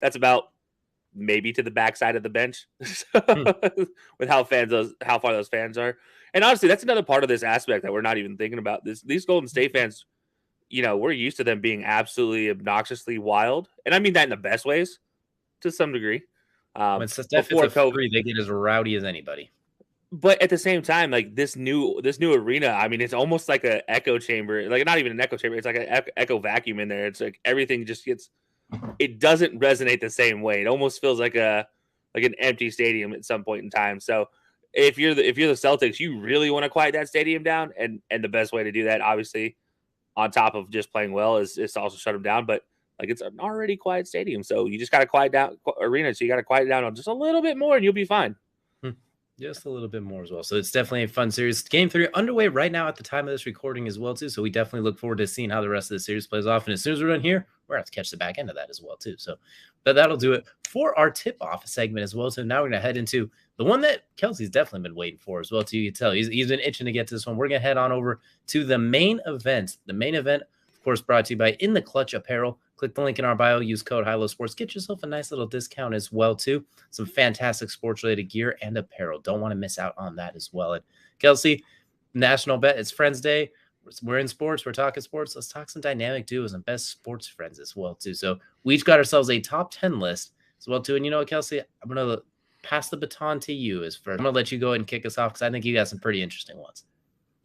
That's about maybe to the backside of the bench Hmm. with how far those fans are. And honestly, that's another part of this aspect that we're not even thinking about. These Golden State fans, we're used to them being absolutely obnoxiously wild, and I mean that in the best ways to some degree. When Steph hits Before a COVID, three, they get as rowdy as anybody. but at the same time, like this new arena, I mean, it's almost like an echo chamber. Like not even an echo chamber; it's like an echo vacuum in there. It's like everything just gets. It doesn't resonate the same way. It almost feels like an empty stadium at some point in time. So if you're the Celtics, you really want to quiet that stadium down, and the best way to do that, obviously, on top of just playing well, is to also shut them down. But like it's an already quiet stadium, so you just got to quiet down arena. So you got to quiet it down just a little bit more, and you'll be fine. Hmm. Just a little bit more as well. So it's definitely a fun series. Game 3 underway right now at the time of this recording as well, too. So we definitely look forward to seeing how the rest of the series plays off. And as soon as we're done here, we're going to have to catch the back end of that as well, too. So but that'll do it for our tip-off segment as well. So now we're going to head into the one that Kelsey's definitely been waiting for as well, too. You can tell he's been itching to get to this one. We're going to head on over to the main event. The main event, of course, brought to you by In the Clutch Apparel. Click the link in our bio, use code HILOSports. Get yourself a nice little discount as well, too. Some fantastic sports-related gear and apparel. Don't want to miss out on that as well. And Kelsey, national bet, it's Friends Day. We're in sports. We're talking sports. Let's talk some dynamic duos and best sports friends as well, too. So we each got ourselves a top 10 list as well, too. And you know what, Kelsey? I'm going to pass the baton to you as first. I'm going to let you go ahead and kick us off because I think you got some pretty interesting ones.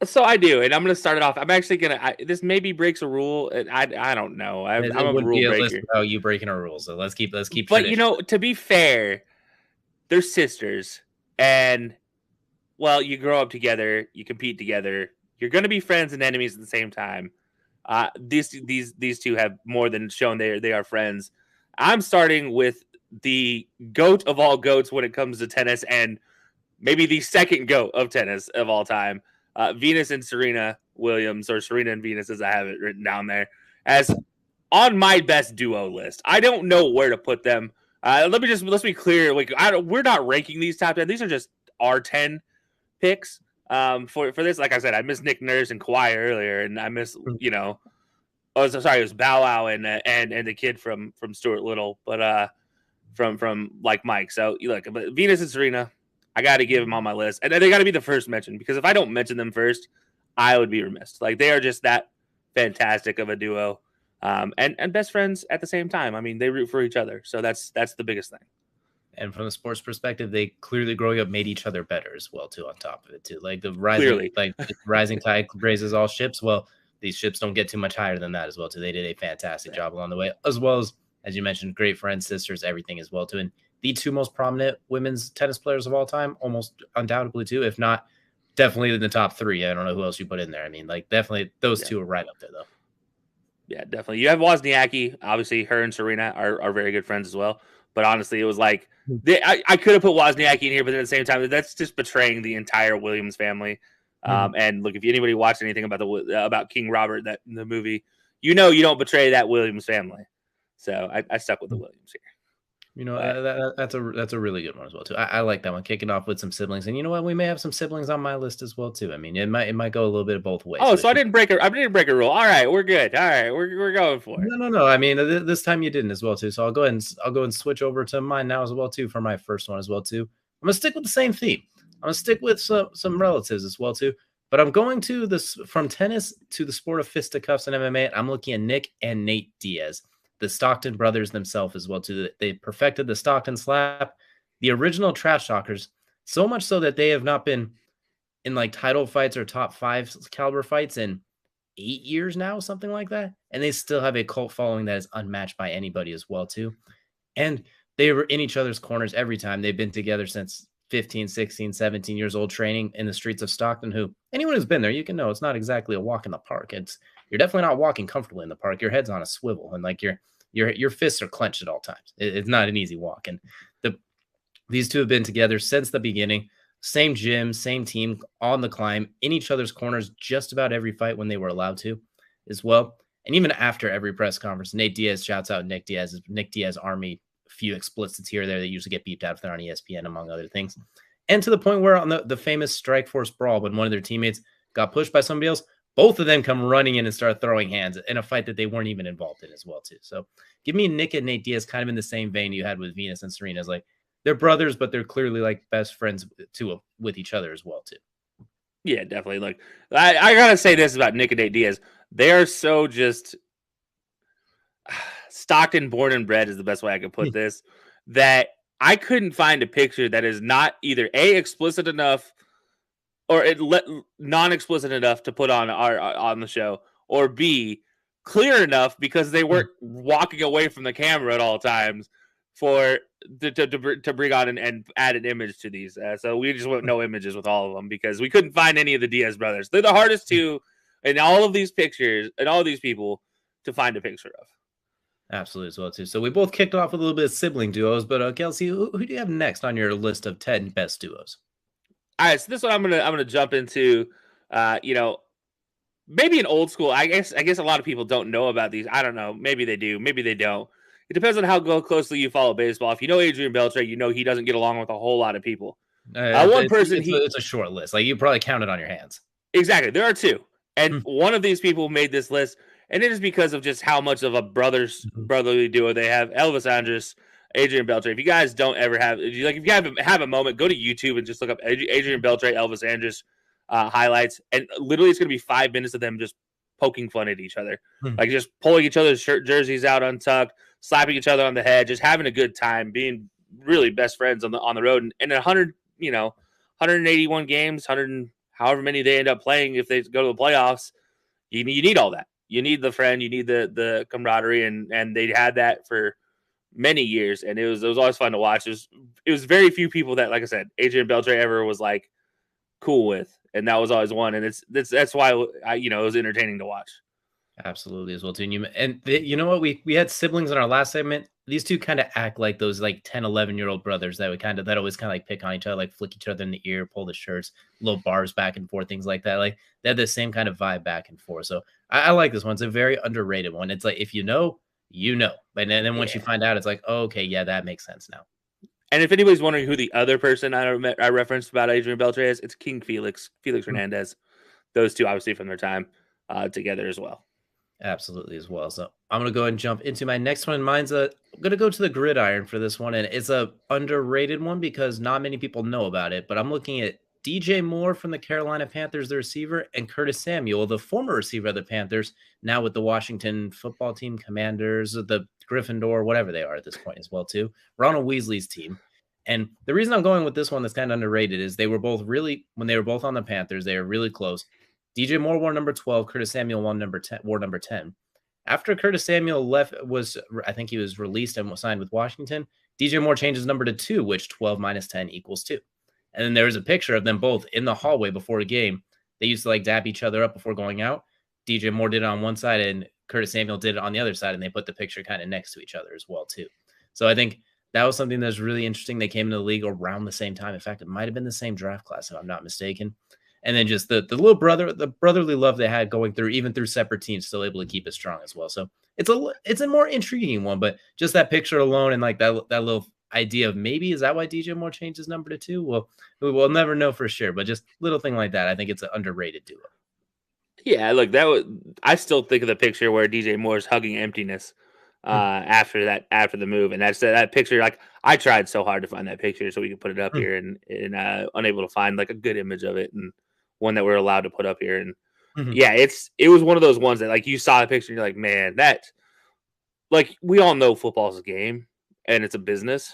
So I do, and I'm going to start it off. I'm actually going to. This maybe breaks a rule. And I don't know. I'm a wouldn't rule be a breaker. list about you breaking our rules. So let's keep. But tradition. to be fair, they're sisters, and well, you grow up together, you compete together, you're going to be friends and enemies at the same time. These two have more than shown they are friends. I'm starting with the goat of all goats when it comes to tennis, and maybe the second goat of tennis of all time, Venus and Serena Williams, or Serena and Venus, as I have it written down there, as on my best duo list. I don't know where to put them. Let's be clear. Like we're not ranking these top 10. These are just our 10 picks. For this, like I said, I miss Nick Nurse and Kawhi earlier, and I miss oh, sorry, it was Bow Wow and the kid from Stuart Little, but from like Mike. So you look, but Venus and Serena, I got to give them on my list, and they got to be the first mentioned because if I don't mention them first, I would be remiss. Like they are just that fantastic of a duo, and best friends at the same time. I mean, they root for each other, so that's the biggest thing. And from the sports perspective, they clearly growing up made each other better as well, too, on top of it, too. Like the rising tide raises all ships. Well, these ships don't get too much higher than that as well, too. They did a fantastic job along the way, as well as you mentioned, great friends, sisters, everything as well, too. And the two most prominent women's tennis players of all time, almost undoubtedly, too, if not definitely in the top 3. I don't know who else you put in there. I mean, like definitely those two are right up there, though. Yeah, definitely. You have Wozniacki. Obviously, her and Serena are very good friends as well. But honestly, it was like I could have put Wozniacki in here, but at the same time, that's just betraying the entire Williams family. And look, if anybody watched anything about King Robert, that in the movie, you don't betray that Williams family. So I stuck with the Williams here. You know, that's a really good one as well too. I like that one. Kicking off with some siblings, and you know what? We may have some siblings on my list as well too. I mean, it might go a little bit of both ways. Oh, so I didn't break a rule. All right, we're good. All right, we're going for it. No. I mean, this time you didn't as well too. So I'll go and switch over to mine now as well too for my first one as well too. I'm gonna stick with the same theme. I'm gonna stick with some relatives as well too. But I'm going to this from tennis to the sport of fisticuffs and MMA. I'm looking at Nick and Nate Diaz, the Stockton brothers themselves as well too. They perfected the Stockton slap, the original trash talkers, so much so that they have not been in like title fights or top 5 caliber fights in 8 years now, something like that. And they still have a cult following that is unmatched by anybody as well too. And they were in each other's corners every time. They've been together since 15, 16, 17 years old, training in the streets of Stockton. Who anyone who's been there, you can know it's not exactly a walk in the park. You're definitely not walking comfortably in the park. Your head's on a swivel and like your fists are clenched at all times. It's not an easy walk. And these two have been together since the beginning. Same gym, same team, on the climb, in each other's corners just about every fight when they were allowed to as well. And even after every press conference, Nate Diaz shouts out Nick Diaz Army, a few explicits here or there that usually get beeped out if they're on ESPN, among other things. And to the point where on the famous Strikeforce brawl, when one of their teammates got pushed by somebody else, both of them come running in and start throwing hands in a fight that they weren't even involved in as well too. So give me Nick and Nate Diaz kind of in the same vein you had with Venus and Serena. It's like they're brothers, but they're clearly like best friends too with each other as well too. Yeah, definitely. Look, I gotta say this about Nick and Nate Diaz. They are so just Stockton born and bred is the best way I could put this. That I couldn't find a picture that is not either A, explicit enough or non-explicit enough to put on the show, or B, clear enough because they weren't walking away from the camera at all times for to bring on and add an image to these. So we just went no images with all of them because we couldn't find any of the Diaz brothers. They're the hardest to in all of these pictures and all of these people to find a picture of. Absolutely as well too. So we both kicked off with a little bit of sibling duos, but Kelsey, who do you have next on your list of 10 best duos? All right, so this one I'm gonna jump into. You know, maybe an old school. I guess a lot of people don't know about these. I don't know. Maybe they do. Maybe they don't. It depends on how closely you follow baseball. If you know Adrian Beltre, you know he doesn't get along with a whole lot of people. One person it's a short list. Like you probably count it on your hands. Exactly. There are two, and one of these people made this list, and it is because of just how much of a brotherly duo they have. Elvis Andrus, Adrian Beltre. If you guys don't ever have, if you have a moment, go to YouTube and just look up Adrian Beltre, Elvis Andrus highlights, and literally it's going to be 5 minutes of them just poking fun at each other, like just pulling each other's jerseys out untucked, slapping each other on the head, just having a good time, being really best friends on the road, and 181 games, however many they end up playing if they go to the playoffs. You need all that. You need the friend, you need the camaraderie, and they had that for many years, and it was always fun to watch. It was very few people that, like I said, Adrian Beltre ever was like cool with, and that was always one, and that's why it was entertaining to watch. Absolutely as well too. You know what, we had siblings in our last segment. These two kind of act like those like 10, 11-year-old brothers that always kind of like pick on each other, like flick each other in the ear, pull the shirts, little bars back and forth, things like that. Like they had the same kind of vibe back and forth. So I like this one. It's a very underrated one. It's like if you know, you know. But then once you find out, it's like, oh, okay, yeah, that makes sense now. And if anybody's wondering who the other person I referenced about Adrian Beltre is, it's King Felix Hernandez. Those two obviously from their time together as well. Absolutely as well. So I'm going to go ahead and jump into my next one. I'm going to go to the gridiron for this one. And it's a underrated one because not many people know about it, but I'm looking at DJ Moore from the Carolina Panthers, the receiver, and Curtis Samuel, the former receiver of the Panthers, now with the Washington football team, Commanders, the Gryffindor, whatever they are at this point as well too. Ronald Weasley's team. And the reason I'm going with this one that's kind of underrated is they were both when they were both on the Panthers, they were really close. DJ Moore wore number 12. Curtis Samuel wore number 10. After Curtis Samuel left, I think he was released and was signed with Washington. DJ Moore changes number to 2, which 12 minus 10 equals 2. And then there was a picture of them both in the hallway before a game. They used to like dap each other up before going out. DJ Moore did it on one side and Curtis Samuel did it on the other side, and they put the picture kind of next to each other as well too. So I think that was something that was really interesting. They came into the league around the same time. In fact, it might have been the same draft class, if I'm not mistaken. And then just the little the brotherly love they had going through, even through separate teams, still able to keep it strong as well. So it's a more intriguing one, but just that picture alone and like that little idea of maybe is that why DJ Moore changed his number to 2? Well, we'll never know for sure, but just little thing like that, I think it's an underrated duo. Yeah, look, I still think of the picture where DJ Moore's hugging emptiness after the move, and that's that picture. Like I tried so hard to find that picture so we could put it up here, and unable to find like a good image of it and one that we're allowed to put up here. And yeah, it was one of those ones that like you saw the picture and you're like, man, that like we all know football's a game and it's a business,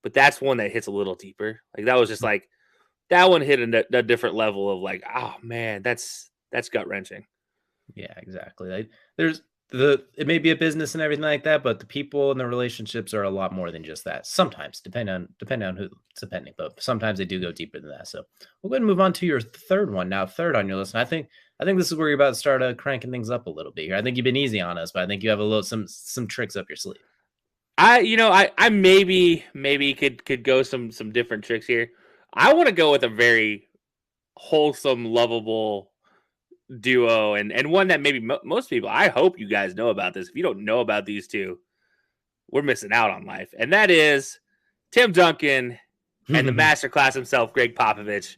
but that's one that hits a little deeper. Like that was just like that one hit a different level of like, oh man, that's gut wrenching. Yeah, exactly. Like it may be a business and everything like that, but the people and the relationships are a lot more than just that. Sometimes, depending on who it's depending, but sometimes they do go deeper than that. So we'll go ahead and move on to your third one now. Third on your list. And I think this is where you're about to start cranking things up a little bit here. I think you've been easy on us, but I think you have some tricks up your sleeve. I maybe could go some different tricks here. I want to go with a very wholesome, lovable duo and one that maybe most people, I hope you guys know about this. If you don't know about these two, we're missing out on life. And that is Tim Duncan and the masterclass himself, Greg Popovich.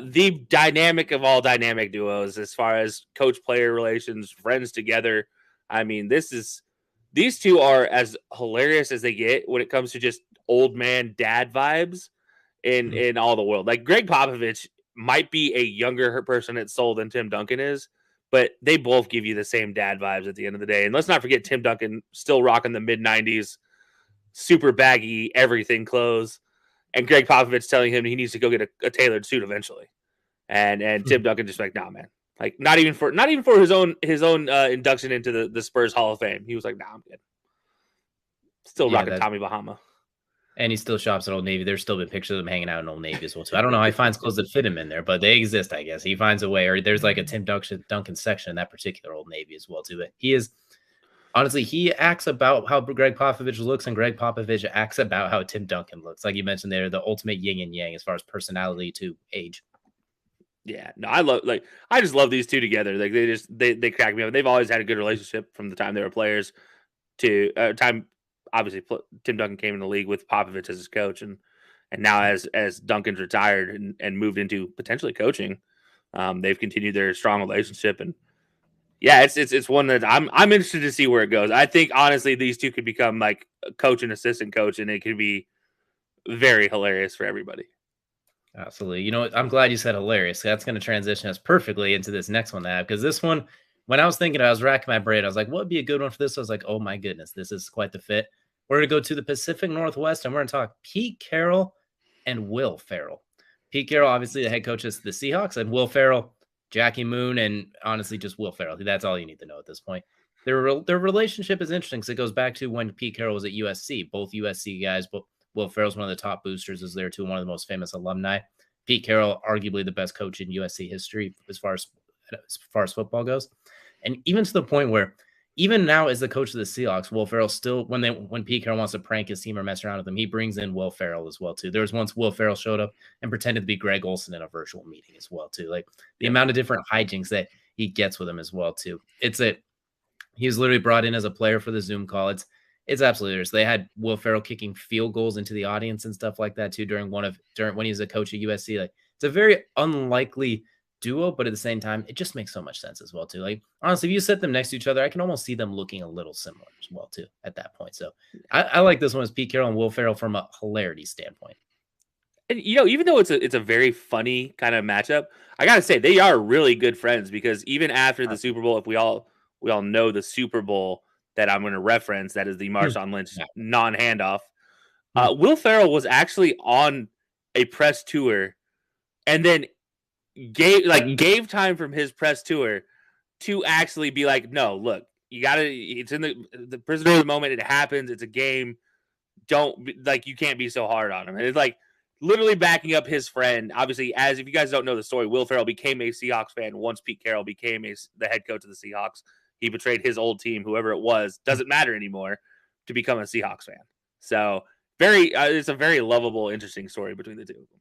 The dynamic of all dynamic duos, as far as coach-player relations, friends together. I mean, these two are as hilarious as they get when it comes to just old man dad vibes in all the world. Like Greg Popovich might be a younger person at soul than Tim Duncan is, but they both give you the same dad vibes at the end of the day. And let's not forget Tim Duncan still rocking the mid 90s, super baggy everything clothes, and Greg Popovich telling him he needs to go get a tailored suit eventually. And Tim Duncan just like, nah, man. Like not even for his own induction into the Spurs Hall of Fame. He was like, nah, I'm good. Still rocking Tommy Bahama. And he still shops at Old Navy. There's still been pictures of him hanging out in Old Navy as well, too. I don't know how he finds clothes that fit him in there, but they exist, I guess. He finds a way, or there's like a Tim Duncan section in that particular Old Navy as well, too. But he is, honestly, he acts about how Greg Popovich looks, and Greg Popovich acts about how Tim Duncan looks. Like you mentioned, they're the ultimate yin and yang as far as personality to age. Yeah, no, I just love these two together. Like they crack me up. They've always had a good relationship from the time they were players to time. Obviously, Tim Duncan came in the league with Popovich as his coach, and now as Duncan's retired and moved into potentially coaching, they've continued their strong relationship. And yeah, it's one that I'm interested to see where it goes. I think honestly, these two could become like a coach and assistant coach, and it could be very hilarious for everybody. Absolutely. You know what? I'm glad you said hilarious. That's going to transition us perfectly into this next one that because this one, when I was thinking, I was racking my brain. I was like, what would be a good one for this? I was like, oh my goodness, this is quite the fit. We're going to go to the Pacific Northwest and we're going to talk Pete Carroll and Will Ferrell. Pete Carroll, obviously the head coach of the Seahawks, and Will Ferrell, Jackie Moon, and honestly just Will Ferrell. That's all you need to know at this point. Their relationship is interesting because it goes back to when Pete Carroll was at USC. Both USC guys, but Will Ferrell's one of the top boosters, is there too, one of the most famous alumni. Pete Carroll, arguably the best coach in USC history as far as football goes. And even to the point where even now as the coach of the Seahawks, Will Ferrell still, when Pete Carroll wants to prank his team or mess around with them, he brings in Will Ferrell as well too. There was once Will Ferrell showed up and pretended to be Greg Olsen in a virtual meeting as well too. Like the amount of different hijinks that he gets with him as well too. He was literally brought in as a player for the Zoom call. It's absolutely hilarious. They had Will Ferrell kicking field goals into the audience and stuff like that too during when he was a coach at USC. Like it's a very unlikely duo, but at the same time, it just makes so much sense as well too. Like honestly, if you set them next to each other, I can almost see them looking a little similar as well too at that point. So I like this one as Pete Carroll and Will Ferrell from a hilarity standpoint. And even though it's a very funny kind of matchup, I gotta say they are really good friends because even after the Super Bowl, if we all know the Super Bowl that I'm going to reference, that is the Marshawn Lynch non-handoff. Will Ferrell was actually on a press tour, and then gave time from his press tour to actually be like, no, look, it's in the prisoner of the moment. It happens. It's a game. You can't be so hard on him. And it's like literally backing up his friend. Obviously, if you guys don't know the story, Will Ferrell became a Seahawks fan once Pete Carroll became the head coach of the Seahawks. He betrayed his old team, whoever it was, doesn't matter anymore, to become a Seahawks fan. So it's a very lovable, interesting story between the two of them.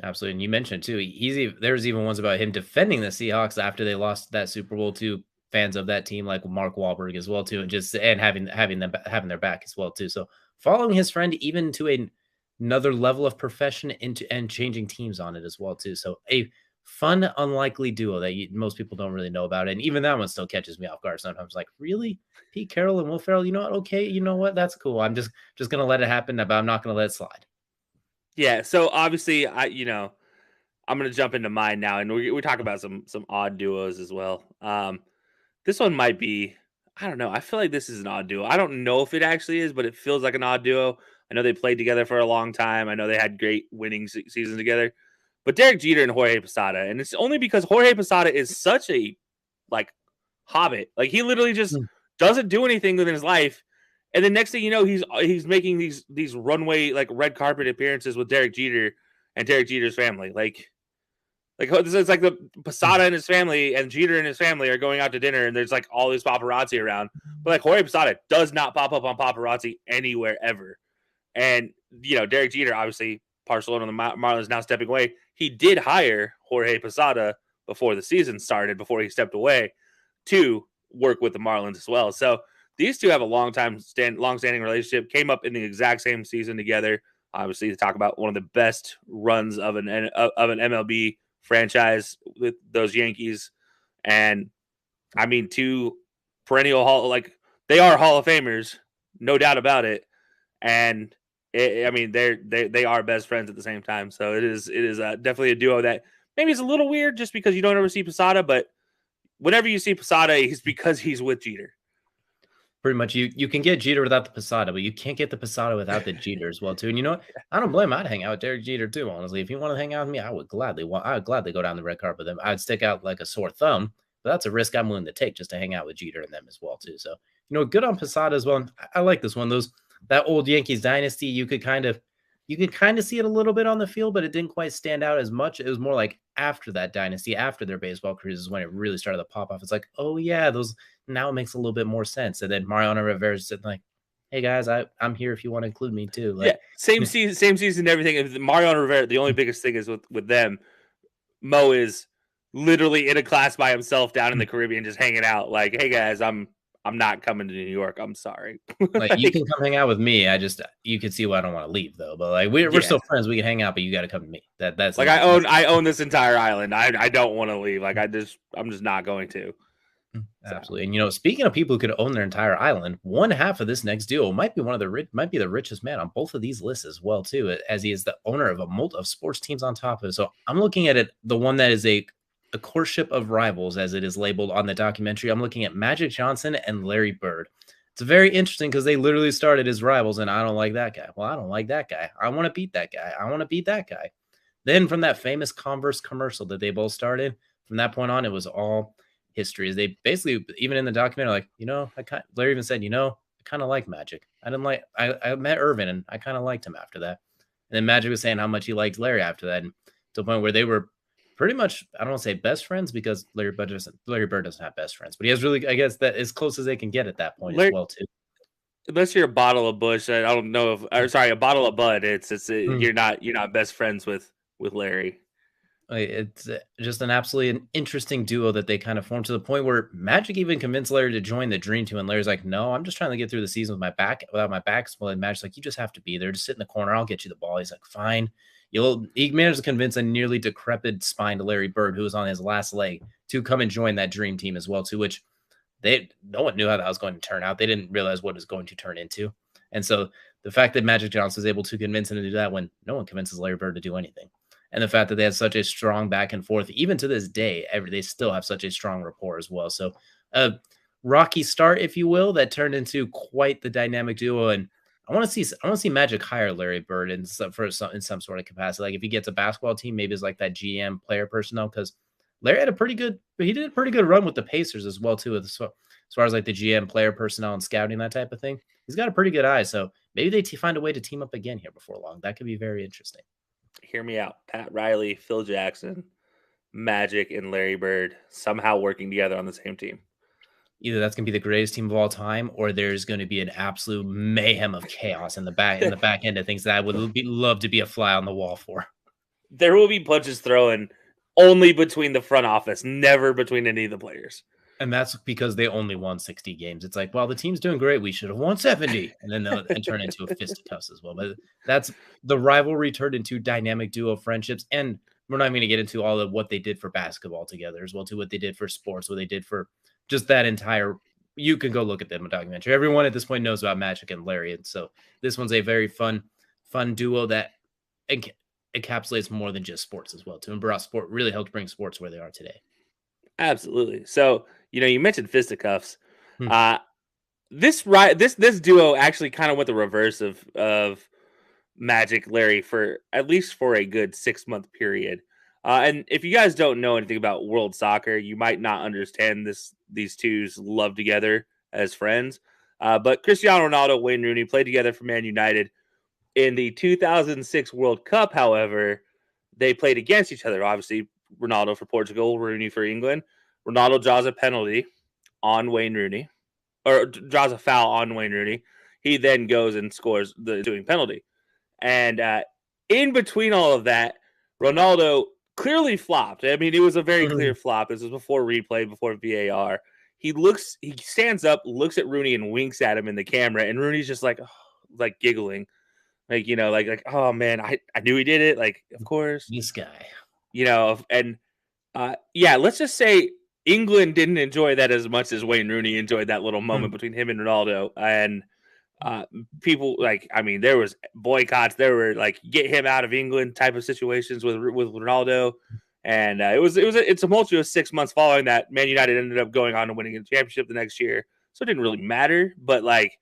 Absolutely. And you mentioned too, there's even ones about him defending the Seahawks after they lost that Super Bowl to fans of that team, like Mark Wahlberg as well too, and having their back as well too. So following his friend even to another level of profession and changing teams on it as well too. So a fun, unlikely duo that most people don't really know about. And even that one still catches me off guard sometimes. Like, really? Pete Carroll and Will Ferrell, you know what? Okay, you know what? That's cool. I'm just going to let it happen, but I'm not going to let it slide. Yeah, so obviously, I'm going to jump into mine now, and we talk about some odd duos as well. This one might be, I don't know. I feel like this is an odd duo. I don't know if it actually is, but it feels like an odd duo. I know they played together for a long time. I know they had great winning seasons together. But Derek Jeter and Jorge Posada, and it's only because Jorge Posada is such a hobbit. Like he literally just doesn't do anything with his life. And then next thing you know, he's making these runway red carpet appearances with Derek Jeter and Derek Jeter's family. It's like the Posada and his family and Jeter and his family are going out to dinner, and there's all these paparazzi around. But Jorge Posada does not pop up on paparazzi anywhere ever. And Derek Jeter, obviously Barcelona and the Marlins now stepping away. He did hire Jorge Posada before the season started, before he stepped away, to work with the Marlins as well. So these two have a long-standing relationship, came up in the exact same season together, Obviously, to talk about one of the best runs of an MLB franchise with those Yankees, and I mean, two perennial they are Hall of Famers, no doubt about it. And I mean, they are best friends at the same time. So it is definitely a duo that maybe is a little weird just because you don't ever see Posada, but whenever you see Posada, he's because he's with Jeter. Pretty much, you can get Jeter without the Posada, but you can't get the Posada without the Jeter as well too. And you know what? I don't blame him. I'd hang out with Derek Jeter too. Honestly, if you want to hang out with me, I would gladly go down the red carpet with him. I'd stick out like a sore thumb, but that's a risk I'm willing to take just to hang out with Jeter and them as well too. So good on Posada as well. And I like this one. That old Yankees dynasty, you could kind of see it a little bit on the field, but it didn't quite stand out as much. It was more like after that dynasty, after their baseball careers, is when it really started to pop off. It's like, oh yeah, those. Now it makes a little bit more sense. And then Mariano Rivera said, like, hey guys, I'm here if you want to include me too. Like, yeah, same season, everything. Mariano Rivera, the only biggest thing is with them, Mo is literally in a class by himself down in the Caribbean, just hanging out. Like, hey guys, I'm not coming to New York. I'm sorry. like you can come hang out with me. You can see why I don't want to leave though. But like we're still friends. We can hang out, but you got to come to me. That's like I own this entire island. I don't want to leave. Like I'm just not going to. Absolutely. And speaking of people who could own their entire island, one half of this next duo might be the richest man on both of these lists as well too, as he is the owner of of sports teams on top of it. So I'm looking at it, the one that is a courtship of rivals, as it is labeled on the documentary. I'm looking at Magic Johnson and Larry Bird. It's very interesting because they literally started as rivals, and I don't like that guy. Well, I don't like that guy. I want to beat that guy. I want to beat that guy. Then from that famous Converse commercial that they both started, from that point on, it was all history. Is they basically, even in the documentary, like, Larry even said, I kind of like Magic. I met Irvin and I kind of liked him after that. And then Magic was saying how much he liked Larry after that, and to the point where they were pretty much, I don't want to say best friends because Larry Bird doesn't have best friends, but he has really, I guess, that as close as they can get at that point as well too. Unless you're a bottle of Bush, I don't know a bottle of Bud. You're not best friends with Larry. It's just an absolutely interesting duo that they kind of formed, to the point where Magic even convinced Larry to join the Dream Team, and Larry's like, "No, I'm just trying to get through the season without my back split." And Magic's like, "You just have to be there. Just sit in the corner. I'll get you the ball." He's like, "Fine." He managed to convince a nearly decrepit spined Larry Bird, who was on his last leg, to come and join that Dream Team as well, too, which no one knew how that was going to turn out. They didn't realize what it was going to turn into. And so the fact that Magic Johnson was able to convince him to do that when no one convinces Larry Bird to do anything, and the fact that they had such a strong back and forth, even to this day, they still have such a strong rapport as well. So a rocky start, if you will, that turned into quite the dynamic duo. And I want to see Magic hire Larry Bird in some sort of capacity. Like if he gets a basketball team, maybe it's like that GM player personnel, because Larry did a pretty good run with the Pacers as well too, as far as like the GM player personnel and scouting, that type of thing. He's got a pretty good eye. So maybe they find a way to team up again here before long. That could be very interesting. Hear me out. Pat Riley, Phil Jackson, Magic, and Larry Bird somehow working together on the same team. Either that's going to be the greatest team of all time, or there's going to be an absolute mayhem of chaos in the back end of things that I would love to be a fly on the wall for. There will be punches thrown only between the front office, never between any of the players. And that's because they only won 60 games. It's like, well, the team's doing great. We should have won 70. And then they'll turn into a fisticuffs as well. But that's the rivalry turned into dynamic duo friendships. And we're not going to get into all of what they did for basketball together as well, to what they did for sports, what they did for just that entire. You can go look at them in documentary. Everyone at this point knows about Magic and Larry. And so this one's a very fun duo that encapsulates more than just sports as well, too. And really helped bring sports where they are today. Absolutely. So, you mentioned fisticuffs. This duo actually kind of went the reverse of Magic Larry for at least for a good 6-month period. And if you guys don't know anything about world soccer, you might not understand these two's love together as friends. But Cristiano Ronaldo, Wayne Rooney played together for Man United. In the 2006 World Cup, however, they played against each other. Obviously, Ronaldo for Portugal, Rooney for England. Ronaldo draws a penalty on Wayne Rooney, or draws a foul on Wayne Rooney. He then goes and scores the ensuing penalty. And in between all of that, Ronaldo clearly flopped. I mean, it was a very clear flop. This was before replay, before VAR. He stands up, looks at Rooney, and winks at him in the camera. And Rooney's just like giggling. Like, oh man, I knew he did it. Like, of course, This guy. and yeah, let's just say England didn't enjoy that as much as Wayne Rooney enjoyed that little moment between him and Ronaldo. And people there was boycotts. There were like get him out of England type of situations with Ronaldo, and it's a tumultuous 6 months following that. Man United ended up going on and winning a championship the next year, so it didn't really matter. But like,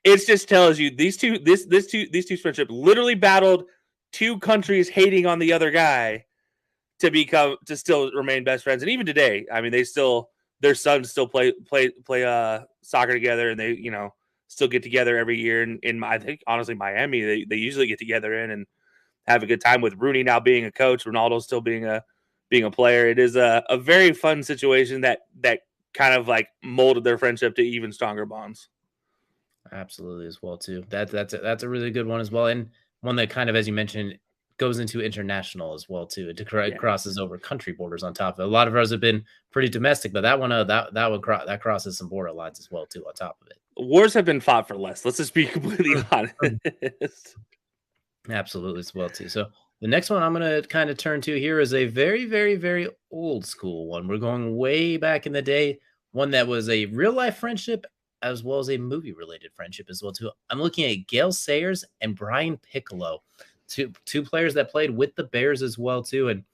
it just tells you these two friendship literally battled two countries hating on the other guy to still remain best friends. And even today, I mean, their sons still play soccer together, and they still get together every year. In I think honestly Miami, they usually get together and have a good time, with Rooney now being a coach, Ronaldo still being a player. It is a very fun situation that kind of like molded their friendship to even stronger bonds. Absolutely, as well too. That's a really good one as well, and one that kind of, as you mentioned, goes into international as well too. It Yeah. crosses over country borders on top of it. A lot of ours have been pretty domestic, but that one that crosses some border lines as well too on top of it. Wars have been fought for less. Let's just be completely Mm. honest. Absolutely, as well too. So the next one I'm going to kind of turn to here is a very, very, very old school one. We're going way back in the day, one that was a real life friendship as well as a movie related friendship as well too. I'm looking at Gale Sayers and Brian Piccolo, two players that played with the Bears as well too. And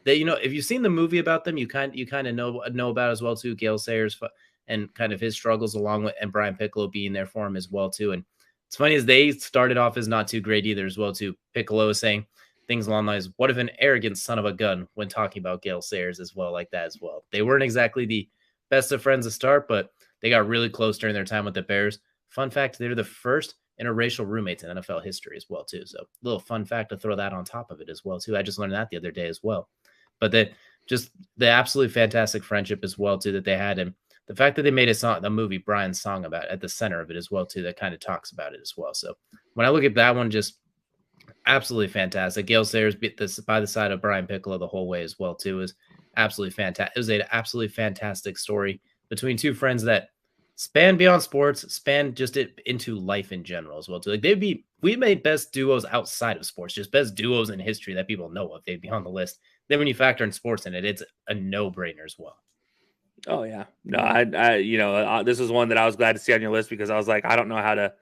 they, if you've seen the movie about them, you kind of know about as well too. Gale Sayers and kind of his struggles along with, and Brian Piccolo being there for him as well too. And it's funny as they started off as not too great either as well too. Piccolo is saying things along the lines, "What if an arrogant son of a gun?" when talking about Gale Sayers as well, like that as well. They weren't exactly the best of friends to start, but they got really close during their time with the Bears. Fun fact, they're the first interracial roommates in NFL history as well too. So little fun fact to throw that on top of it as well too. I just learned that the other day as well. But that just the absolutely fantastic friendship as well too that they had, and the fact that they made the movie Brian's song about at the center of it as well too, that kind of talks about it as well. So when I look at that one, just absolutely fantastic. Gale Sayers beat this by the side of Brian Piccolo the whole way as well too, is absolutely fantastic. It was an absolutely fantastic story between two friends that span beyond sports, span just it into life in general as well too. Like we made best duos outside of sports, just best duos in history that people know of. They'd be on the list. Then when you factor in sports in it, it's a no-brainer as well. Oh yeah, no, this is one that I was glad to see on your list, because I was like, I don't know how to.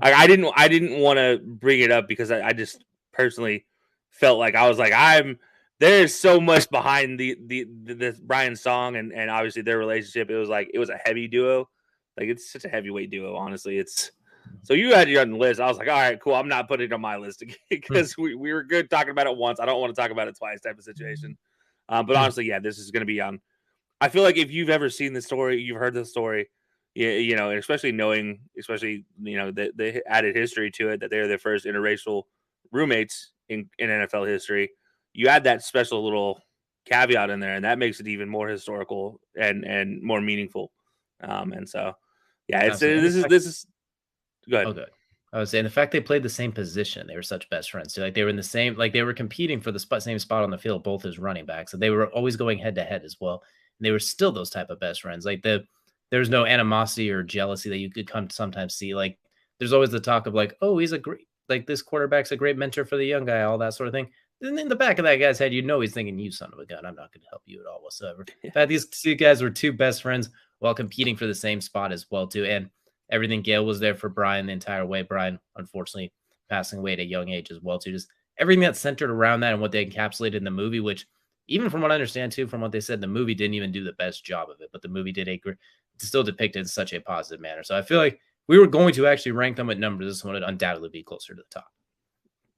I didn't want to bring it up because I just personally felt like I was like, there's so much behind the Brian song and obviously their relationship. It was a heavy duo, like it's such a heavyweight duo. Honestly, it's so you had it on the list. I was like, all right, cool. I'm not putting it on my list because we were good talking about it once. I don't want to talk about it twice, type of situation. But honestly, yeah, this is going to be on. I feel like if you've ever seen the story, you've heard the story, and especially knowing, the added history to it that they're the first interracial roommates in NFL history. You add that special little caveat in there, and that makes it even more historical and more meaningful. And so, yeah, this is good. Okay. I was saying the fact they played the same position, they were such best friends. So like they were in the same, like they were competing for the same spot on the field, both as running backs. And they were always going head to head as well. And they were still those type of best friends. Like there's no animosity or jealousy that you could come to sometimes see. Like there's always the talk of like, oh, he's a great, like this quarterback's a great mentor for the young guy, all that sort of thing. And in the back of that guy's head, he's thinking, you son of a gun, I'm not going to help you at all whatsoever. In fact, these two guys were two best friends while competing for the same spot as well too. And everything. Gale was there for Brian the entire way. Brian, unfortunately, passing away at a young age as well too. Just everything that's centered around that and what they encapsulated in the movie, which even from what I understand too, from what they said, the movie didn't even do the best job of it, but the movie did still depicted in such a positive manner. So I feel like we were going to actually rank them at numbers. This one would undoubtedly be closer to the top.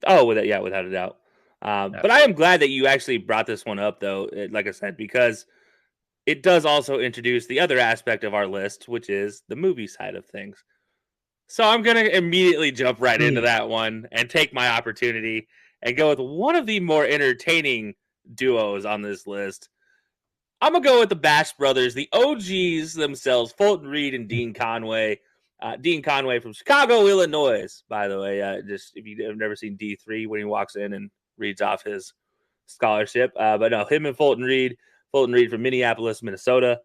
Oh, without a doubt. But I am glad that you actually brought this one up, though. Like I said, because it does also introduce the other aspect of our list, which is the movie side of things. So I'm going to immediately jump right into that one and take my opportunity and go with one of the more entertaining duos on this list. I'm going to go with the Bash Brothers, the OGs themselves, Fulton Reed and Dean Conway. Dean Conway from Chicago, Illinois, by the way. Just if you've never seen D3 when he walks in and reads off his scholarship. But no, him and Fulton Reed from Minneapolis, Minnesota,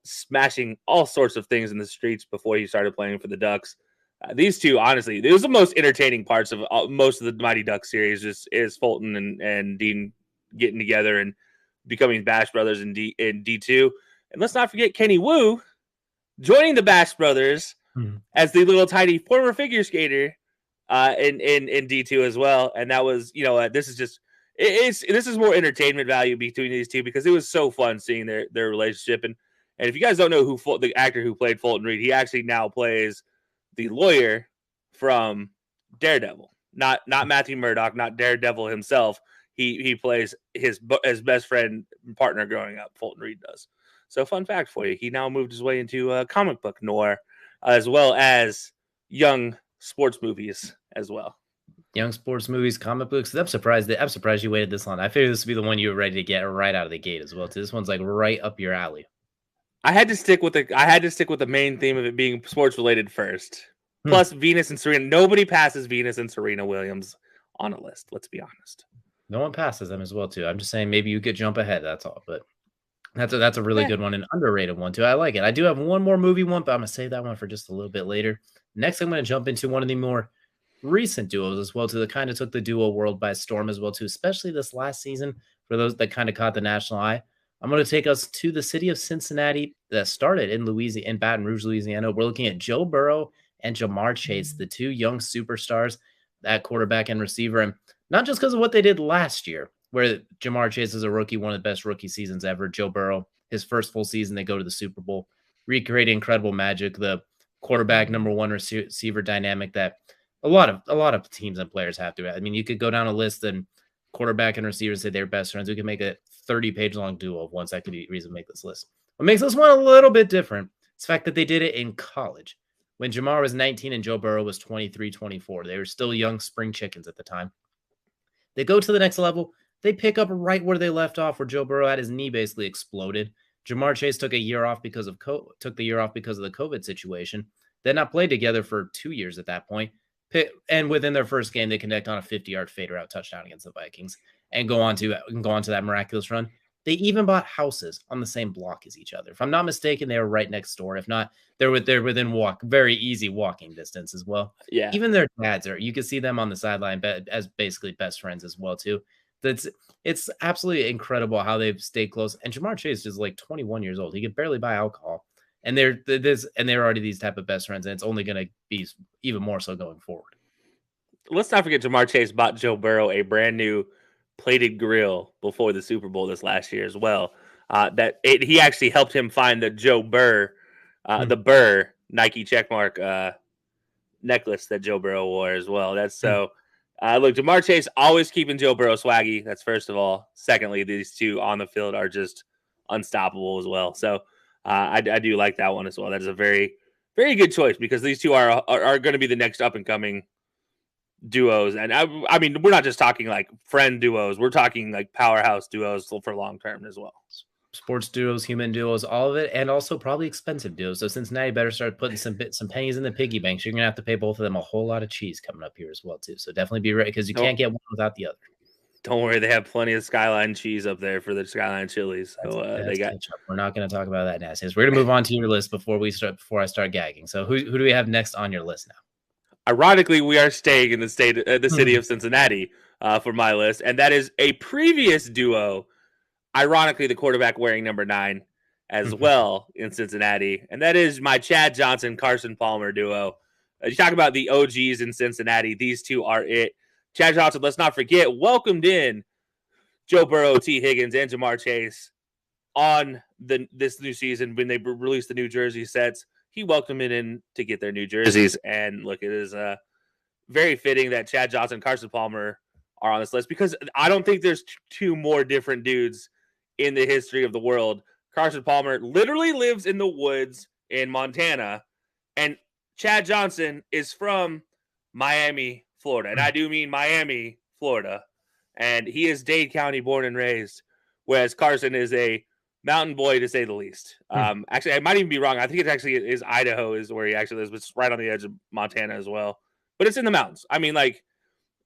smashing all sorts of things in the streets before he started playing for the Ducks. These two, honestly, it was the most entertaining parts of most of the Mighty Ducks series. Is Fulton and Dean getting together and becoming Bash Brothers in D2. And let's not forget Kenny Wu joining the Bash Brothers as the little tiny former figure skater in D2 as well. And that was, this is just this is more entertainment value between these two because it was so fun seeing their relationship. And if you guys don't know who the actor who played Fulton Reed, he actually now plays the lawyer from Daredevil, not Matthew Murdock, not Daredevil himself. He plays his best friend partner growing up. Fulton Reed does. So fun fact for you, he now moved his way into comic book noir as well as young sports movies as well. Young sports movies, comic books. I'm surprised you waited this long. I figured this would be the one you were ready to get right out of the gate as well. So this one's like right up your alley. I had to stick with the main theme of it being sports related first. Plus Venus and Serena. Nobody passes Venus and Serena Williams on a list. Let's be honest. No one passes them as well too. I'm just saying maybe you could jump ahead. That's all. But that's a really good one, an underrated one too. I like it. I do have one more movie one, but I'm gonna save that one for just a little bit later. Next, I'm gonna jump into one of the more recent duos as well too. That kind of took the duo world by storm as well too, especially this last season for those that kind of caught the national eye. I'm going to take us to the city of Cincinnati that started in Baton Rouge, Louisiana. We're looking at Joe Burrow and Jamar Chase, the two young superstars, that quarterback and receiver. And not just because of what they did last year, where Jamar Chase is a rookie, one of the best rookie seasons ever. Joe Burrow, his first full season, they go to the Super Bowl, recreate incredible magic, the quarterback number one receiver dynamic that a lot of teams and players have to. I mean, you could go down a list and quarterback and receiver say they're best friends. We can make a 30-page long duo of ones that could be reason to make this list. What makes this one a little bit different is the fact that they did it in college. When Jamar was 19 and Joe Burrow was 23, 24. They were still young spring chickens at the time. They go to the next level. They pick up right where they left off, where Joe Burrow had his knee basically exploded. Jamar Chase took the year off because of the COVID situation. They had not played together for 2 years at that point. And within their first game, they connect on a 50-yard fader out touchdown against the Vikings and go on to that miraculous run. They even bought houses on the same block as each other. If I'm not mistaken, they were right next door. If not, they're within very easy walking distance as well. Yeah. Even their dads you can see them on the sideline as basically best friends as well too. It's absolutely incredible how they've stayed close. And Jamar Chase is like 21 years old. He could barely buy alcohol. And they're already these type of best friends, and it's only going to be even more so going forward. Let's not forget Jamar Chase bought Joe Burrow a brand new plated grill before the Super Bowl this last year as well. He actually helped him find the Joe Burr, the Burr Nike checkmark necklace that Joe Burrow wore as well. That's so. Look, Jamar Chase always keeping Joe Burrow swaggy. That's first of all. Secondly, these two on the field are just unstoppable as well. So. I do like that one as well. That is a very, very good choice because these two are going to be the next up and coming duos. And I mean, we're not just talking like friend duos. We're talking like powerhouse duos for long term as well. Sports duos, human duos, all of it, and also probably expensive duos. So Cincinnati better start putting some pennies in the piggy banks. You're gonna have to pay both of them a whole lot of cheese coming up here as well too. So definitely be ready because you can't get one without the other. Don't worry, they have plenty of Skyline cheese up there for the Skyline chilies. So they got. We're not going to talk about that nastiness. We're going to move on to your list before I start gagging. So who do we have next on your list now? Ironically, we are staying in the city of Cincinnati for my list, and that is a previous duo. Ironically, the quarterback wearing number 9 as well in Cincinnati, and that is my Chad Johnson Carson Palmer duo. You talk about the OGs in Cincinnati; these two are it. Chad Johnson, let's not forget, welcomed in Joe Burrow, T. Higgins, and Jamar Chase on this new season when they released the new jersey sets. He welcomed it in to get their new jerseys. And look, it is very fitting that Chad Johnson and Carson Palmer are on this list because I don't think there's two more different dudes in the history of the world. Carson Palmer literally lives in the woods in Montana, and Chad Johnson is from Miami, Florida. And I do mean Miami, Florida. And he is Dade County born and raised, whereas Carson is a mountain boy to say the least. Actually, I might even be wrong. I think it actually is Idaho is where he actually lives, but it's right on the edge of Montana as well. But it's in the mountains. I mean, like,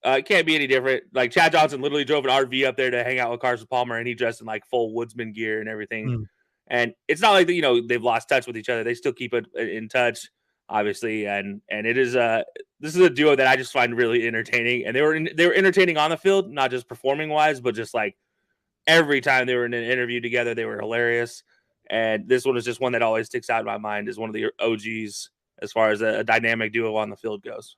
it can't be any different. Like, Chad Johnson literally drove an RV up there to hang out with Carson Palmer, and he dressed in, like, full woodsman gear and everything. And it's not like, they've lost touch with each other. They still keep it in touch. obviously, and it is this is a duo that I just find really entertaining, and they were entertaining on the field, not just performing wise, but just like every time they were in an interview together, they were hilarious. And this one is just one that always sticks out in my mind as one of the OGs as far as a dynamic duo on the field goes.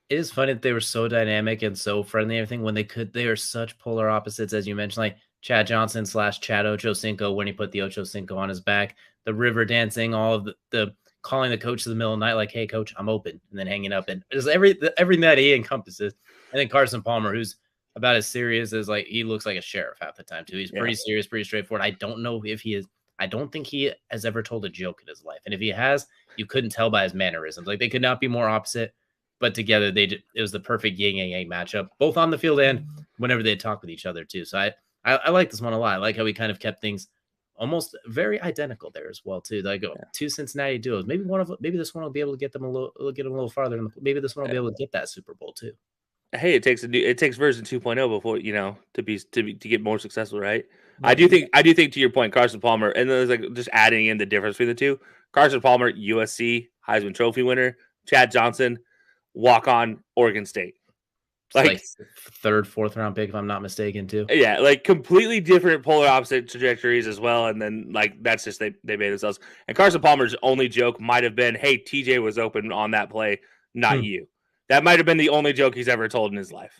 It is funny that they were so dynamic and so friendly and everything when they are such polar opposites, as you mentioned, like Chad Johnson / Chad Ochocinco when he put the Ochocinco on his back, the river dancing, all of the calling the coach in the middle of the night, like, hey, coach, I'm open, and then hanging up. And just everything that he encompasses. And then Carson Palmer, who's about as serious as like he looks like a sheriff half the time, too. He's pretty serious, pretty straightforward. I don't know if he is. I don't think he has ever told a joke in his life. And if he has, you couldn't tell by his mannerisms. Like they could not be more opposite. But together, it was the perfect yin and yang matchup, both on the field and whenever they talk with each other too. So I like this one a lot. I like how we kind of kept things almost very identical there as well too. Like two Cincinnati duos. Maybe this one will be able to get them a little farther. Maybe this one will be able to get that Super Bowl too. Hey, it takes version 2.0 before to get more successful, right? Yeah. I do think to your point, Carson Palmer, and there's like just adding in the difference between the two. Carson Palmer, USC Heisman Trophy winner. Chad Johnson, walk on Oregon State. Like third, fourth round pick, if I'm not mistaken, too. Yeah, like completely different polar opposite trajectories as well. And then like that's just they made themselves. And Carson Palmer's only joke might have been, "Hey, TJ was open on that play, not you." That might have been the only joke he's ever told in his life.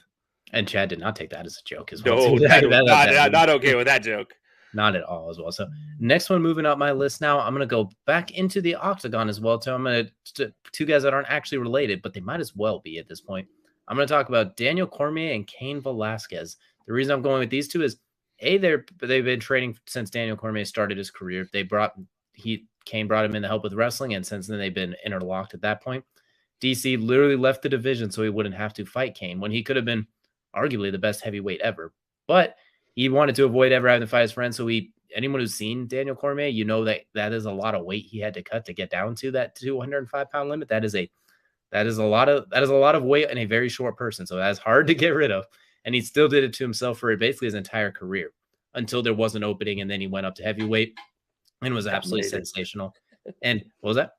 And Chad did not take that as a joke as well. No, not okay with that joke. Not at all as well. So next one, moving up my list now, I'm going to go back into the octagon as well. So I'm going to two guys that aren't actually related, but they might as well be at this point. I'm going to talk about Daniel Cormier and Cain Velasquez. The reason I'm going with these two is they've been training since Daniel Cormier started his career. Cain brought him in to help with wrestling, and since then they've been interlocked at that point. DC literally left the division so he wouldn't have to fight Cain when he could have been arguably the best heavyweight ever. But he wanted to avoid ever having to fight his friend. So anyone who's seen Daniel Cormier, you know that is a lot of weight he had to cut to get down to that 205-pound limit. That is a lot of weight in a very short person. So that's hard to get rid of. And he still did it to himself for basically his entire career until there was an opening. And then he went up to heavyweight and was absolutely sensational. And what was that?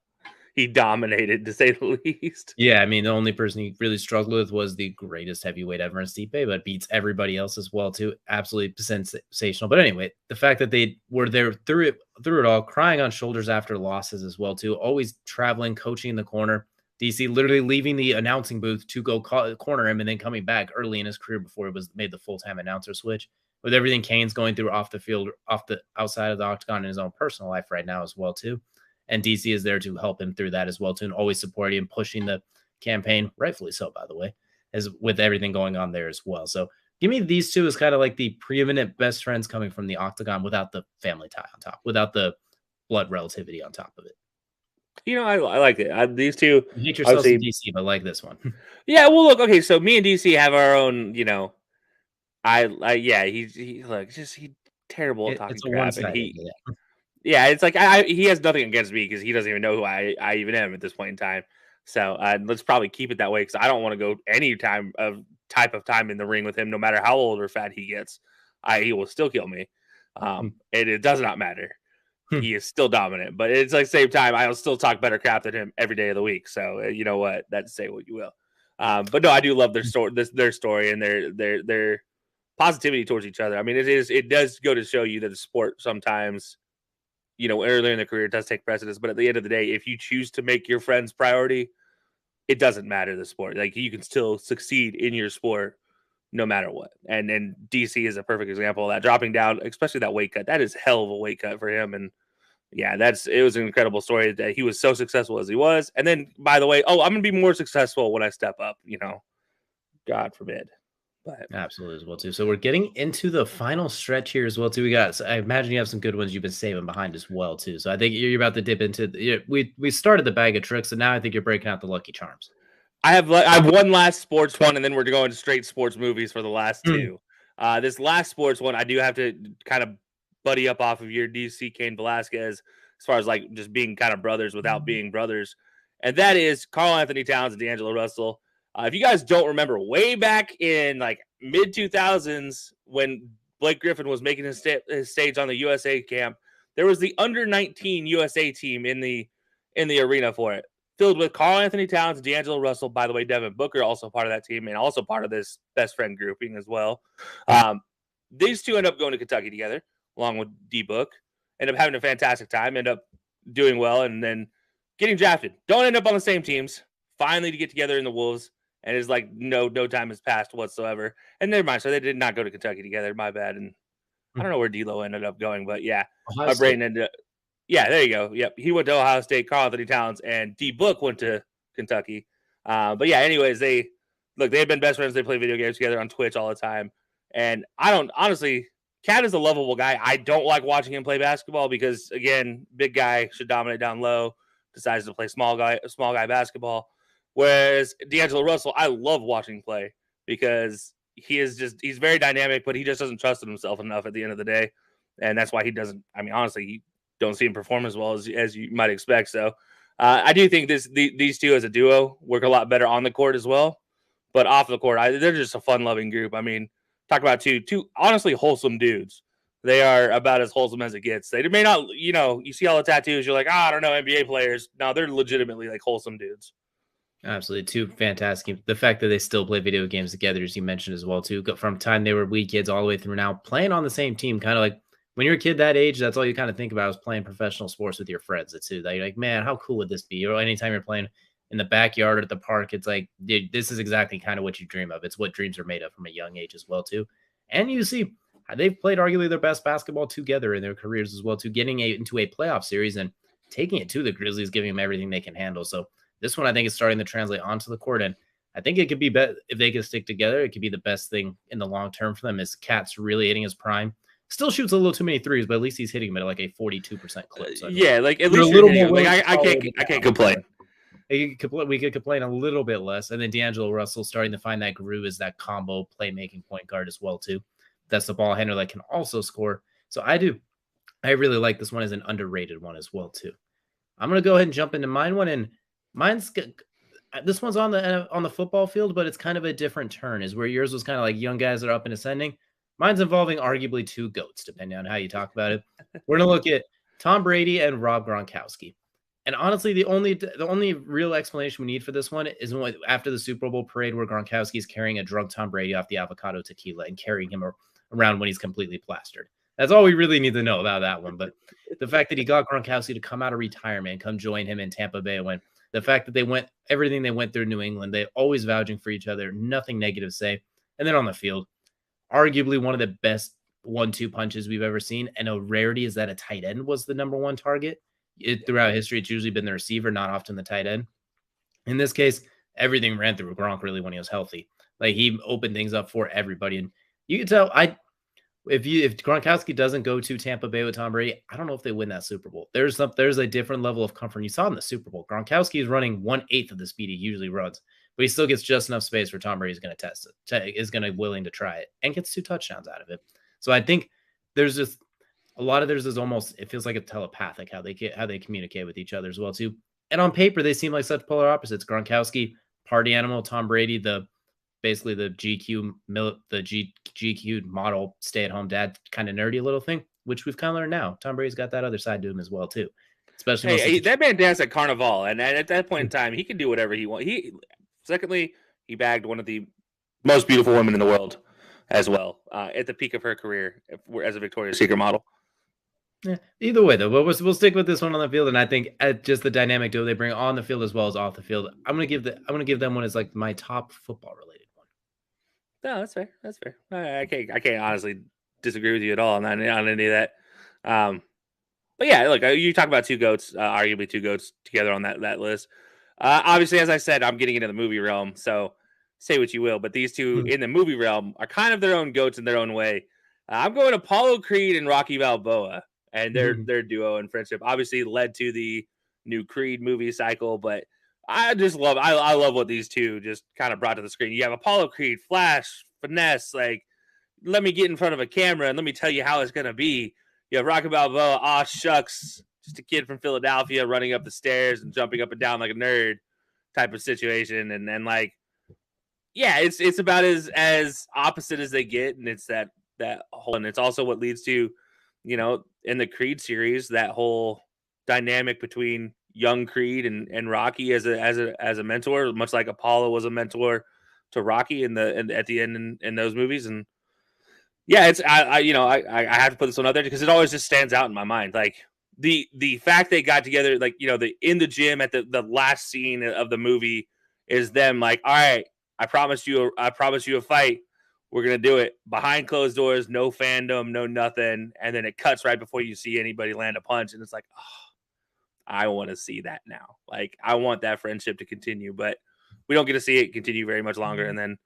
He dominated, to say the least. Yeah, I mean, the only person he really struggled with was the greatest heavyweight ever in Stipe, but beats everybody else as well, too. Absolutely sensational. But anyway, the fact that they were there through it all, crying on shoulders after losses as well, too. Always traveling, coaching in the corner. DC literally leaving the announcing booth to go corner him and then coming back early in his career before he was made the full-time announcer switch. With everything Cain's going through off the field, outside of the octagon in his own personal life right now as well, too. And DC is there to help him through that as well, too, and always supporting him, pushing the campaign, rightfully so, by the way, as with everything going on there as well. So give me these two as kind of like the preeminent best friends coming from the octagon without the family tie on top, without the blood relativity on top of it. You know, I like it. These two. You hate yourself in DC, but like this one. Yeah, well, look, okay, so me and DC have our own, he's terrible at talking crap, and yeah, it's like he has nothing against me because he doesn't even know who I even am at this point in time. So let's probably keep it that way because I don't want to go any type of time in the ring with him, no matter how old or fat he gets. He will still kill me, and it does not matter. He is still dominant, but it's like same time I'll still talk better crap than him every day of the week. So you know what? That's say what you will. But no, I do love their story and their positivity towards each other. I mean, it does go to show you that the sport sometimes, earlier in the career, it does take precedence. But at the end of the day, if you choose to make your friends priority, it doesn't matter the sport. Like you can still succeed in your sport no matter what. And DC is a perfect example of that. Dropping down, especially that weight cut, that is hell of a weight cut for him. And yeah, it was an incredible story that he was so successful as he was. And then, by the way, I'm going to be more successful when I step up, God forbid. But absolutely as well, too. So we're getting into the final stretch here as well, too. I imagine you have some good ones you've been saving behind as well, too. So I think you're about to dip into we started the bag of tricks, and now I think you're breaking out the Lucky Charms. I have one last sports one, and then we're going to straight sports movies for the last two. This last sports one, I do have to kind of buddy up off of your DC Cain Velasquez as far as like just being kind of brothers without being brothers. And that is Karl Anthony Towns and D'Angelo Russell. If you guys don't remember, way back in like mid 2000s when Blake Griffin was making his stage on the USA camp, there was the under 19 USA team in the arena for it. filled with Karl Anthony Towns, D'Angelo Russell. By the way, Devin Booker also part of that team and also part of this best friend grouping as well. These two end up going to Kentucky together, along with D Book. End up having a fantastic time. End up doing well, and then getting drafted. Don't end up on the same teams. Finally, to get together in the Wolves, and it's like no time has passed whatsoever. And never mind. So they did not go to Kentucky together. My bad. And I don't know where D'Lo ended up going, but yeah, Ohio my State. brain ended up. Yeah, there you go. Yep, he went to Ohio State. Karl Anthony Towns and D Book went to Kentucky. But yeah, anyways, they had been best friends. They play video games together on Twitch all the time. And I don't honestly, Cat is a lovable guy. I don't like watching him play basketball because again, big guy should dominate down low. Decides to play small guy basketball. Whereas D'Angelo Russell, I love watching play because he's very dynamic, but he just doesn't trust in himself enough at the end of the day. And that's why he doesn't. I mean, honestly, you don't see him perform as well as you might expect. So I do think these two as a duo work a lot better on the court as well. But off the court, they're just a fun-loving group. I mean, talk about two honestly wholesome dudes. They are about as wholesome as it gets. They may not, you see all the tattoos, you're like, I don't know, NBA players. No, they're legitimately like wholesome dudes. Absolutely. Two fantastic. The fact that they still play video games together, as you mentioned as well, too, from time they were wee kids all the way through now, playing on the same team, kind of like when you're a kid that age, that's all you kind of think about is playing professional sports with your friends. It's too. You're like, man, how cool would this be? Or anytime you're playing in the backyard or at the park, it's like, dude, this is exactly kind of what you dream of. It's what dreams are made of from a young age as well, too. And you see, they've played arguably their best basketball together in their careers as well, too, getting into a playoff series and taking it to the Grizzlies, giving them everything they can handle. So this one, I think, is starting to translate onto the court, and I think it could be better if they can stick together. It could be the best thing in the long term for them. As Cat's really hitting his prime, still shoots a little too many threes, but at least he's hitting them at like a 42% clip. So yeah, like at least a little more. Like I can't complain. We could complain a little bit less, and then D'Angelo Russell starting to find that groove as that combo playmaking point guard as well too. That's the ball handler that can also score. So I really like this one as an underrated one as well too. I'm gonna go ahead and jump into mine one, and mine's this one's on the football field, but it's kind of a different turn. Is where yours was kind of like young guys that are up and ascending. Mine's involving arguably two GOATs, depending on how you talk about it. We're gonna look at Tom Brady and Rob Gronkowski. And honestly, the only real explanation we need for this one is after the Super Bowl parade where Gronkowski is carrying a drunk Tom Brady off the avocado tequila and carrying him around when he's completely plastered. That's all we really need to know about that one. But the fact that he got Gronkowski to come out of retirement and come join him in Tampa Bay, when the fact that everything they went through New England, they always vouching for each other, nothing negative to say. And then on the field, arguably one of the best 1-2 punches we've ever seen. And a rarity is that a tight end was the number one target. Throughout history, it's usually been the receiver, not often the tight end. In this case, everything ran through Gronk really when he was healthy. Like he opened things up for everybody. And you can tell if Gronkowski doesn't go to Tampa Bay with Tom Brady, I don't know if they win that Super Bowl. There's a different level of comfort. You saw in the Super Bowl, Gronkowski is running 1/8 of the speed he usually runs, but he still gets just enough space where Tom Brady's going to test it, is going to be willing to try it, and gets 2 touchdowns out of it. So I think there's just a lot of theirs is almost, it feels like a telepathic how they communicate with each other as well too. And on paper, they seem like such polar opposites. Gronkowski, party animal; Tom Brady, basically the GQ model stay-at-home dad kind of nerdy little thing, which we've kind of learned now. Tom Brady's got that other side to him as well too. Especially that man danced at Carnival, and at that point in time, he can do whatever he wants. Secondly, he bagged one of the most beautiful women in the world as well at the peak of her career as a Victoria's Secret model. Yeah, either way though, but we'll stick with this one on the field, and I think just the dynamic duo they bring on the field as well as off the field. I'm gonna give them one as like my top football related one. No, that's fair. That's fair. I can't honestly disagree with you at all on any of that. But yeah, look, you talk about two GOATs, arguably two GOATs together on that list. Obviously, as I said, I'm getting into the movie realm, so say what you will, but these two in the movie realm are kind of their own GOATs in their own way. I'm going Apollo Creed and Rocky Balboa, and their duo and friendship obviously led to the new Creed movie cycle, but I love what these two just kind of brought to the screen. You have Apollo Creed, flash, finesse, like, let me get in front of a camera and let me tell you how it's going to be. You have Rocky Balboa, aw shucks, just a kid from Philadelphia running up the stairs and jumping up and down like a nerd type of situation. And then, like, yeah, it's about as opposite as they get, and it's that whole, and it's also what leads to, in the Creed series, that whole dynamic between young Creed and Rocky as a mentor, much like Apollo was a mentor to Rocky at the end in those movies. And yeah, it's I have to put this one out there because it always just stands out in my mind. Like the fact they got together, like the in the gym at the last scene of the movie is them like, all right, I promised you a fight. We're gonna do it behind closed doors, no fandom, no nothing, and then it cuts right before you see anybody land a punch, and it's like, oh, I want to see that now. Like I want that friendship to continue, but we don't get to see it continue very much longer. And then,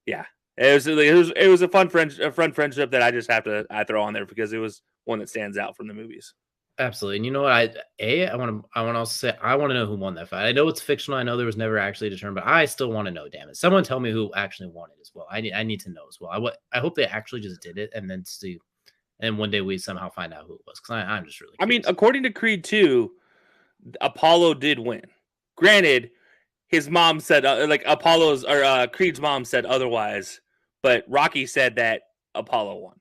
yeah, it was a fun friendship that I just have to throw on there because it was one that stands out from the movies. Absolutely. And you know what? I want to also say I want to know who won that fight. I know it's fictional. I know there was never actually determined, but I still want to know. Damn it! Someone tell me who actually won it as well. I need to know as well. I hope they actually just did it and then see, and one day we somehow find out who it was because I'm just really. I mean, Curious. according to Creed 2, Apollo did win. Granted, his mom said Creed's mom said otherwise, but Rocky said that Apollo won.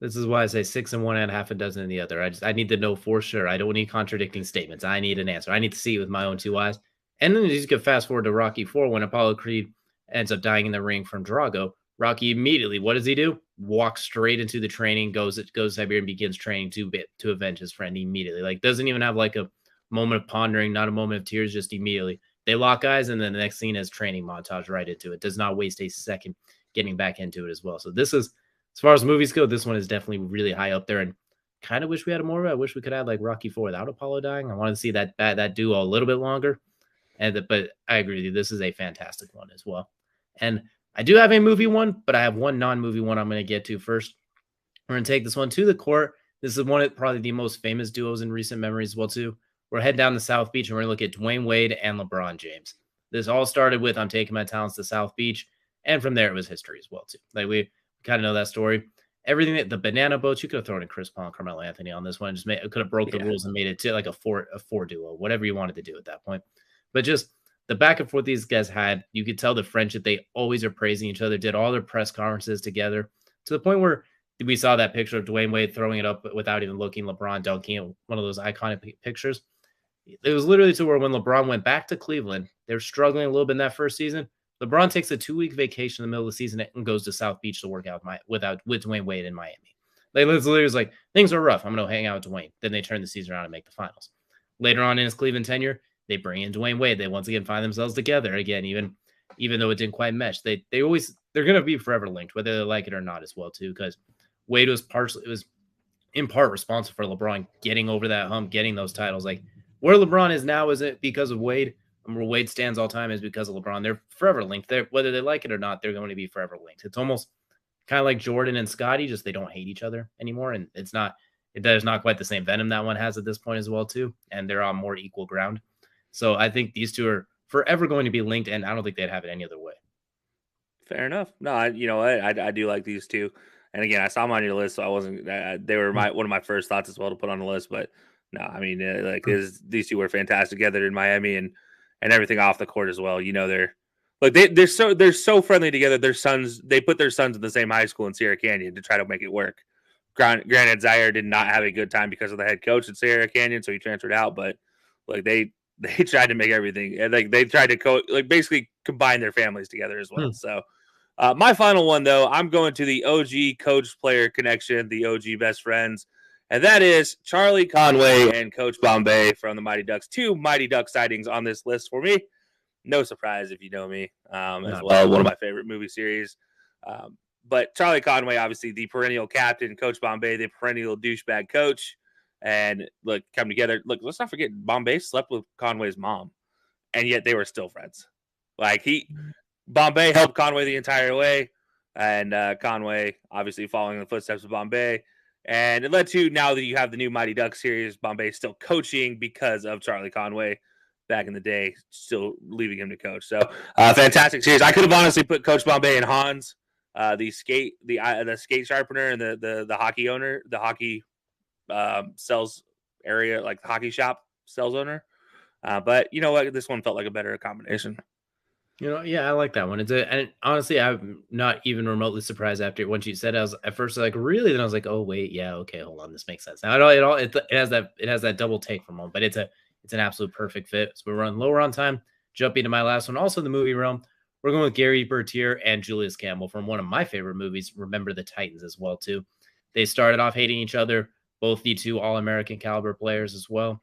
This is why I say 6 in one and half a dozen in the other. I need to know for sure. I don't need contradicting statements. I need an answer. I need to see it with my own two eyes. And then you just could fast forward to Rocky 4 when Apollo Creed ends up dying in the ring from Drago. Rocky immediately, what does he do? Walks straight into the training, goes to Siberia and begins training to avenge his friend immediately. Like doesn't even have like a moment of pondering, not a moment of tears, just immediately. They lock eyes, and then the next scene is training montage right into it. Does not waste a second getting back into it as well. So this is, as far as movies go, this one is definitely really high up there, and kind of wish we had more of it. I wish we could add like Rocky 4 without Apollo dying. I wanted to see that duo a little bit longer, but I agree with you. This is a fantastic one as well. And I do have a movie one, but I have one non-movie one I'm going to get to first. We're going to take this one to the court. This is one of probably the most famous duos in recent memory as well too. We're heading down to South Beach, and we're going to look at Dwayne Wade and LeBron James. This all started with I'm taking my talents to South Beach, and from there it was history as well too. Like we kind of know that story. Everything that the banana boats, you could have thrown in Chris Paul and Carmelo Anthony on this one. Just could have broke the rules and made it to like a four duo, whatever you wanted to do at that point. But just the back and forth these guys had, you could tell the friendship. They always are praising each other. Did all their press conferences together to the point where we saw that picture of Dwayne Wade throwing it up without even looking. LeBron dunking, one of those iconic pictures. It was literally to where when LeBron went back to Cleveland, they were struggling a little bit in that first season. LeBron takes a 2-week vacation in the middle of the season and goes to South Beach to work out with Dwayne Wade in Miami. Like literally was like, things are rough. I'm going to hang out with Dwayne. Then they turn the season around and make the finals. Later on in his Cleveland tenure, they bring in Dwayne Wade. They once again find themselves together again, even though it didn't quite mesh. They're going to be forever linked, whether they like it or not as well too, because Wade was in part responsible for LeBron getting over that hump, getting those titles. Like where LeBron is now, is it because of Wade? Where Wade stands all time is because of LeBron. They're forever linked. Whether they like it or not, they're going to be forever linked. It's almost kind of like Jordan and Scottie, just they don't hate each other anymore. And there's not quite the same venom that one has at this point as well, too. And they're on more equal ground. So I think these two are forever going to be linked, and I don't think they'd have it any other way. Fair enough. No, I do like these two. And again, I saw them on your list, so I wasn't. They were one of my first thoughts as well to put on the list. But no, I mean, these two were fantastic together in Miami and everything off the court as well. They're so friendly together. They put their sons in the same high school in Sierra Canyon to try to make it work. Granted, Zaire did not have a good time because of the head coach at Sierra Canyon, so he transferred out. But like they tried to make everything, and like they tried to basically combine their families together as well. So. My final one, though, I'm going to the OG coach-player connection, the OG best friends, and that is Charlie Conway and Coach Bombay from the Mighty Ducks. 2 Mighty Duck sightings on this list for me. No surprise if you know me as well. One of my favorite movie series. But Charlie Conway, obviously the perennial captain, Coach Bombay, the perennial douchebag coach, and look, come together. Look, let's not forget Bombay slept with Conway's mom, and yet they were still friends. Bombay helped Conway the entire way, and Conway obviously following in the footsteps of Bombay. And it led to, now that you have the new Mighty Duck series, Bombay still coaching because of Charlie Conway back in the day, still leaving him to coach. So fantastic series. I could have honestly put Coach Bombay and Hans, the skate sharpener and the hockey owner, the hockey sales area, like the hockey shop sales owner. But you know what? This one felt like a better combination. Yeah, I like that one. And honestly, I'm not even remotely surprised after once you said it. I was at first like, really? Then I was like, oh wait, yeah, okay, hold on, this makes sense. Now it has that double take for a moment, but It's an absolute perfect fit. So we're running lower on time. Jumping to my last one, also in the movie realm, we're going with Gary Bertier and Julius Campbell from one of my favorite movies, Remember the Titans, as well too. They started off hating each other, both the two All-American caliber players as well.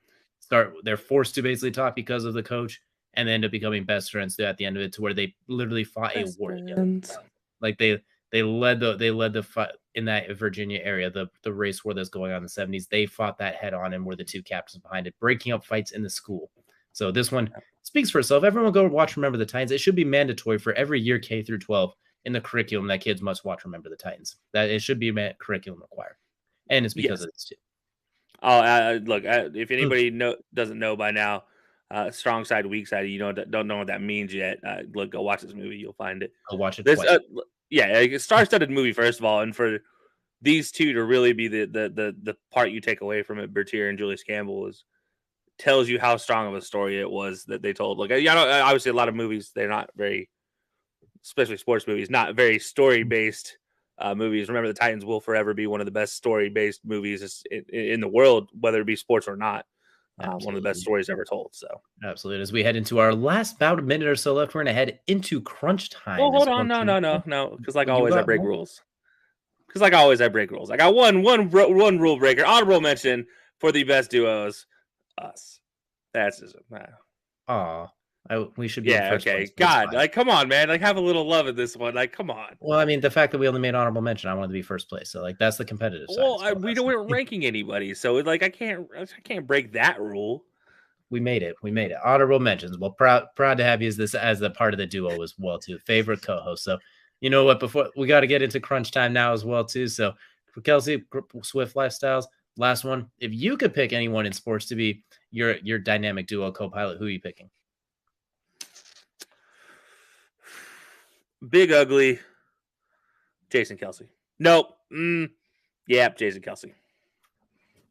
They're forced to basically talk because of the coach, and they end up becoming best friends at the end of it, to where they literally fought a Best war together. friends. Like they led the fight in that Virginia area, the race war that's going on in the 70s. They fought that head on and were the two captains behind it, breaking up fights in the school. So this one speaks for itself. Everyone go watch Remember the Titans. It should be mandatory for every year K through 12 in the curriculum that kids must watch Remember the Titans. That it should be curriculum required, and it's because of this too. Oh, look, if anybody doesn't know by now, strong side, weak side, you don't know what that means yet. Look, go watch this movie. You'll find it. I'll watch it This, twice. yeah, like a star-studded movie, first of all, and for these two to really be the part you take away from it, Bertier and Julius Campbell, tells you how strong of a story it was that they told. Like, obviously a lot of movies, they're not very, especially sports movies, not very story-based movies. Remember the Titans will forever be one of the best story-based movies in the world, whether it be sports or not. One of the best stories ever told. So absolutely. As we head into our last about a minute or so left, we're going to head into crunch time. Well, hold on, no, because like always, I break rules. Because like always, I break rules. I got one rule breaker. Honorable mention for the best duos, us. That's just we should be yeah, okay. place. God, like, come on, man. Like, have a little love in this one. Like, come on. Well, I mean, the fact that we only made honorable mention, I wanted to be first place. So, like, that's the competitive side. Well, we weren't ranking anybody, so like, I can't break that rule. We made it. Honorable mentions. Well, proud to have you as a part of the duo as well too. Favorite co-host. So, you know what? Before we got to get into crunch time now as well too. So, for Kelsey, Swift Lifestyles, last one. If you could pick anyone in sports to be your dynamic duo co-pilot, who are you picking? Big ugly Jason Kelsey. Nope. Yep, Jason Kelsey.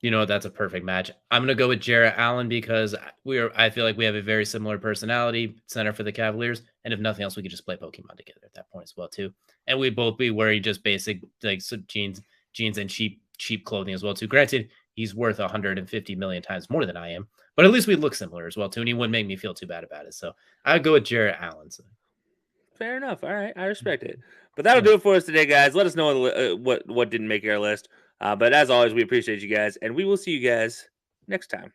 You know, that's a perfect match. I'm going to go with Jarrett Allen because I feel like we have a very similar personality, center for the Cavaliers. And if nothing else, we could just play Pokemon together at that point as well, too. And we'd both be wearing just basic, like, jeans and cheap clothing as well, too. Granted, he's worth 150 million times more than I am, but at least we look similar as well, too. And he wouldn't make me feel too bad about it. So I'd go with Jarrett Allen. So. Fair enough. All right. I respect it. But that'll do it for us today, guys. Let us know what didn't make our list. But as always, we appreciate you guys, and we will see you guys next time.